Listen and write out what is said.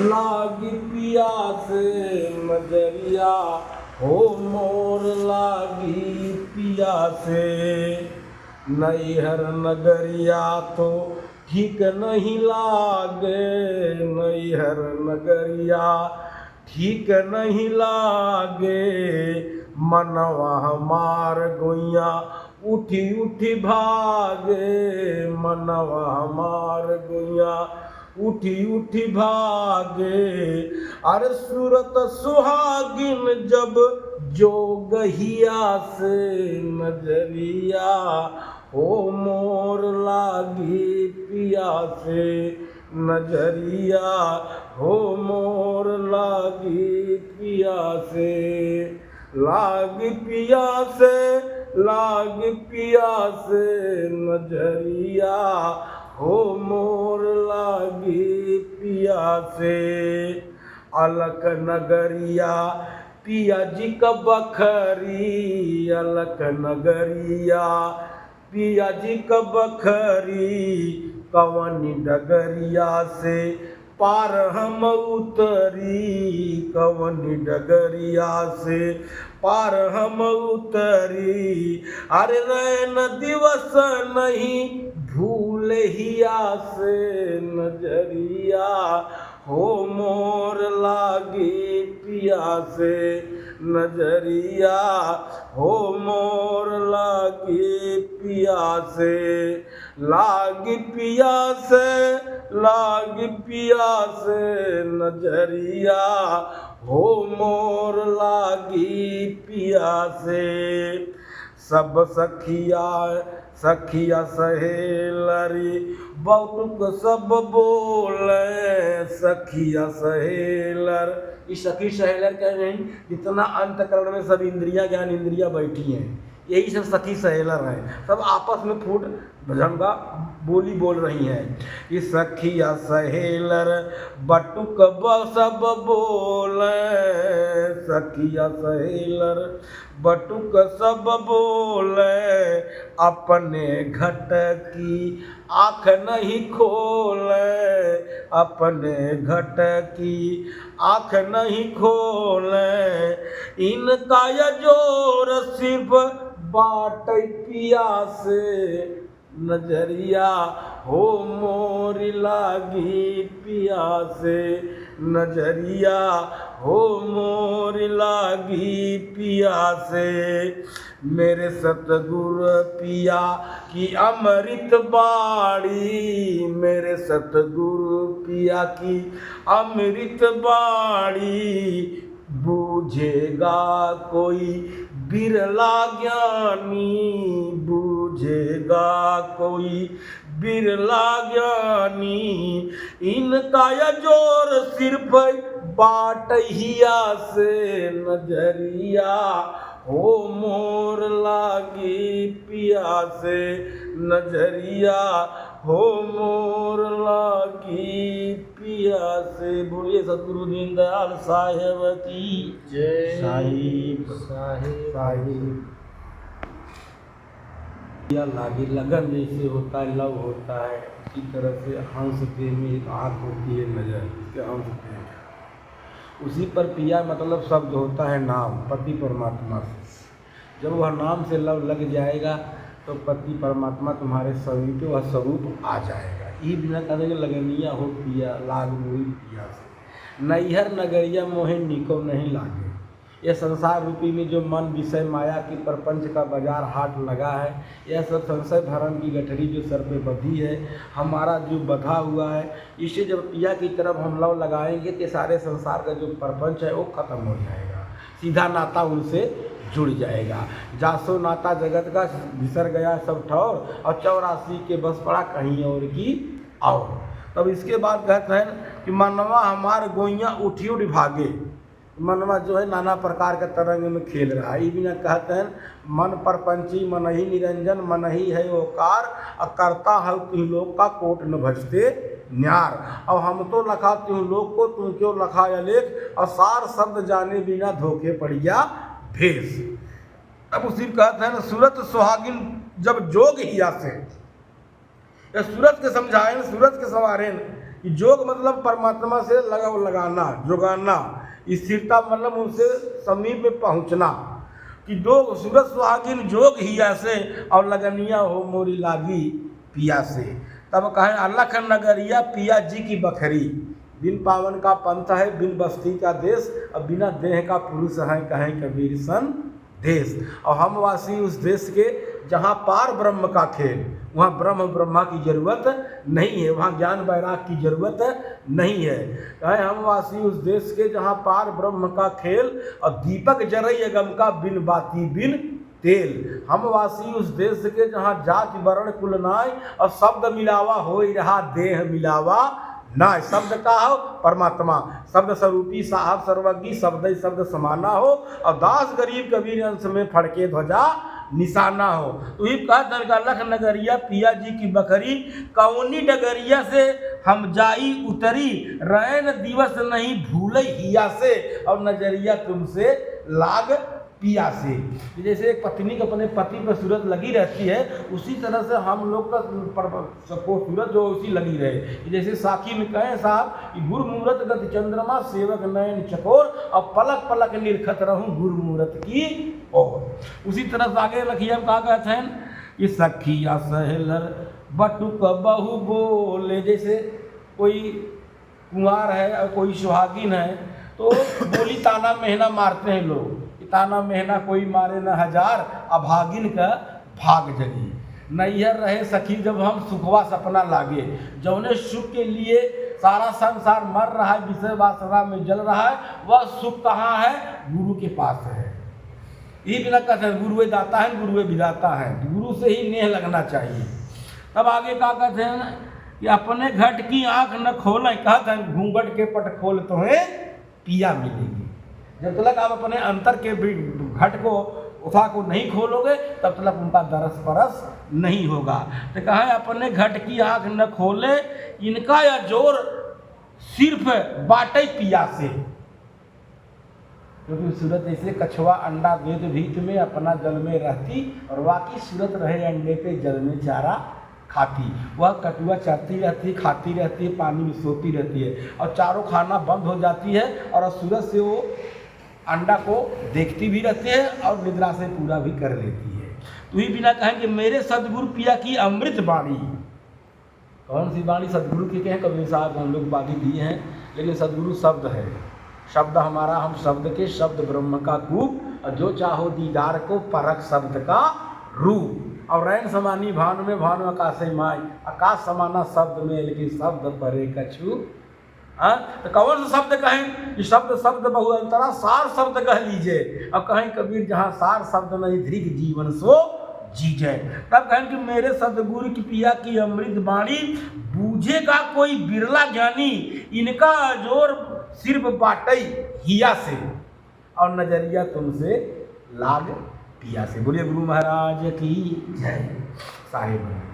लागी पिया से नजरिया हो मोर लागी पिया से। नैहर नगरिया तो ठीक नहीं लागे, नैहर नगरिया ठीक नहीं लागे। मनवा हमार गोइया उठी उठी भागे, मनवा हमार गोइया उठी उठी भागे। अरे सूरत सुहागिन जब जो गहिया से नजरिया हो मोर लागी पिया से नजरिया हो मोर लागी पिया से। लागी पिया से लागी पिया से नजरिया हो मोर लागी पिया से। अलक नगरिया पिया जी का बखरी, अलक नगरिया पिया जी का बखरी। कवनी डगरिया से पार हम उतरी, कवनी डगरिया से पार हम उतरी। अरे रैन दिवस नहीं भूल हिया से नजरिया हो मोर लागी पिया से नजरिया हो मोर लागी पिया से। लागी पिया से लागी पिया से नजरिया हो मोर लागी पिया से। सब सखिया सखिया सहेलरी बहुतुक सब बोले, सखिया सहेलर। इस सखी सहेलर क्या नहीं, जितना अंतकरण में सब इंद्रियां ज्ञान इंद्रियां बैठी हैं, यही सब सखी सहेलर हैं। सब आपस में फूट भजंगा बोली बोल रही हैं। ये सखिया सहेलर बटुक सब बोले, सखिया सहेलर बटुक सब बोले। अपने घट की आँख नहीं खोले, अपने घट की आँख नहीं खोले। इनका ये जोर सिर्फ बाट पिया से नजरिया हो मोरी लागी पिया से नजरिया हो मोरी लागी पिया से। मेरे सतगुरु पिया की अमृत बाड़ी, मेरे सतगुरु पिया की अमृत बाड़ी। बूझेगा कोई बिरला ज्ञानी, बूझेगा कोई बिरला ज्ञानी। इनका ये जोर सिर्फ बाट हिया से नजरिया हो मोर लागी पिया से नजरिया हो मोर लागी पिया से। बोलिए सतगुरु दीनदयाल साहेब की जय। साहिब साहिब साहिब या लागी लगन जैसे होता है, लव होता है, इसी तरह से हंस के में एक आँख होती है नजर, इसके हंस के उसी पर पिया मतलब शब्द होता है नाम, पति परमात्मा से। जब वह नाम से लव लग जाएगा तो पति परमात्मा तुम्हारे शरीर पे वह स्वरूप आ जाएगा। ई बिना कहते लगनिया हो पिया लाग मोही पिया से। नैहर नगरिया मोहे निको नहीं लागे। यह संसार रूपी में जो मन विषय माया की प्रपंच का बाजार हाट लगा है, यह सब संशय भरम की गठरी जो सर पे बंधी है, हमारा जो बंधा हुआ है, इसे जब पिया की तरफ हम लव लगाएंगे तो सारे संसार का जो प्रपंच है वो खत्म हो जाएगा, सीधा नाता उनसे जुड़ जाएगा। जासो नाता जगत का बिसर गया सब ठौर, और 84 के बस पड़ा कहीं और की और। तब इसके बाद कहते हैं कि मनवा हमार गोइयाँ उठी उठ भागे। मनवा जो है नाना प्रकार के तरंग में खेल रहा है। ये भी ना कहते हैं मन परपंची मन ही निरंजन मन ही है ओकार, और करता है तुम लोग का कोट न भजते न्यार। और हम तो लखा तुम लोग को तुम क्यों लखा या लेख, और सार शब्द जाने बिना धोखे पड़ गया भेष। अब उसी कहते हैं ना सूरत सुहागिन जब जोग हिया से, सूरत के समझाएं सूरत के संवारें कि जोग मतलब परमात्मा से लगाव लगाना, जोगाना, स्थिरता मतलब उनसे समीप में पहुँचना, कि दो सूरत सुहागिन जोग हिया से और लगनिया हो मोरी लागी पिया से। तब कहें अलख नगरिया पिया जी की बखरी, बिन पावन का पंथ है बिन बस्ती का देश, और बिना देह का पुरुष है कहें कबीर सन देश। और हम वासी उस देश के जहाँ पार ब्रह्म का खेल, वहाँ ब्रह्मा की जरूरत नहीं है, वहाँ ज्ञान वैराग की जरूरत नहीं है। कहें हम वासी उस देश के जहाँ पार ब्रह्म का खेल, और दीपक जरई गम का बिन बाती बिन तेल। हम वासी उस देश के जहाँ जाति वर्ण कुल नाय, और शब्द मिलावा हो रहा देह मिलावा ना। शब्द का हो परमात्मा, शब्द स्वरूपी साहब सर्वज्ञ, शब्द शब्द समाना हो, और दास गरीब कबीर अंश में फड़के ध्वजा निशाना हो। तो ही कहा लख नगरिया पिया जी की बकरी, कौनी डगरिया से हम जाई उतरी, रैन दिवस नहीं भूले हिया से, और नजरिया तुमसे लाग पिया से। जैसे एक पत्नी को अपने पति पर सूरत लगी रहती है, उसी तरह से हम लोग का सबको सूरत जो उसी लगी रहे। जैसे साखी में कहें साहब कि गुरु मूरत गति चंद्रमा सेवक नयन चकोर, और पलक पलक निरखत रहूं गुरु मूरत की ओर। उसी तरह से आगे रखिए हम कहा कहते हैं कि सखिया सहेलर बटुक बहु बोले। जैसे कोई कुंवार है और कोई सुहागिन है, तो बोली ताना मेहना मारते हैं लोग, ताना मेहना कोई मारे न हजार, अभागिन का भाग जगी। नैहर रहे सखी जब हम सुखवा सपना लागे, जौने सुख के लिए सारा संसार मर रहा है, विषय वासना में जल रहा है, वह सुख कहाँ है? गुरु के पास है। ये बिना कहते हैं गुरुए दाता है गुरुए विधाता है, गुरु से ही नेह लगना चाहिए। तब आगे क्या कहते हैं कि अपने घट की आंख न खोलें, कहते हैं घूंघट के पट खोल तुम्हें पिया मिलेगी। जब तक आप अपने अंतर के घट को उठा को नहीं खोलोगे, तब तक उनका दरस परस नहीं होगा। तो कहा अपने घट की आंख न खोले, इनका यह जोर सिर्फ बाटे पिया से। क्योंकि सूरत ऐसे कछुआ अंडा दे भीत में अपना जल में रहती, और वाकई सूरत रहे अंडे पे जल में चारा खाती। वह कटुआ चरती रहती, खाती रहती है, पानी में सोती रहती है, और चारों खाना बंद हो जाती है, और सूरत से वो अंडा को देखती भी रहती है और निद्रा से पूरा भी कर लेती है। तो ही बिना कहें कि मेरे सदगुरु पिया की अमृत बाणी। कौन सी बाणी? सदगुरु की कहें कबीर साहब हम लोग बाणी दिए हैं, लेकिन सदगुरु शब्द है। शब्द हमारा, हम शब्द के शब्द ब्रह्म का कूप, और जो चाहो दीदार को परख शब्द का रूप। और रैन समानी भान में भानु आकाश माय, आकाश समाना शब्द में, लेकिन शब्द परे कछु। तो कौन सा शब्द कहें? कि शब्द शब्द बहुअंतरा, सार शब्द कह लीजिए। अब कहें कबीर जहाँ सार शब्द नहीं दीर्घ जीवन सो जीजे। तब कहें कि मेरे सदगुरु की पिया की अमृत बाणी, बूझेगा कोई बिरला ज्ञानी, इनका जोर सिर्फ बाटई हिया से, और नजरिया तुमसे लाग पिया से। बोलिए गुरु महाराज की जय। साहिब।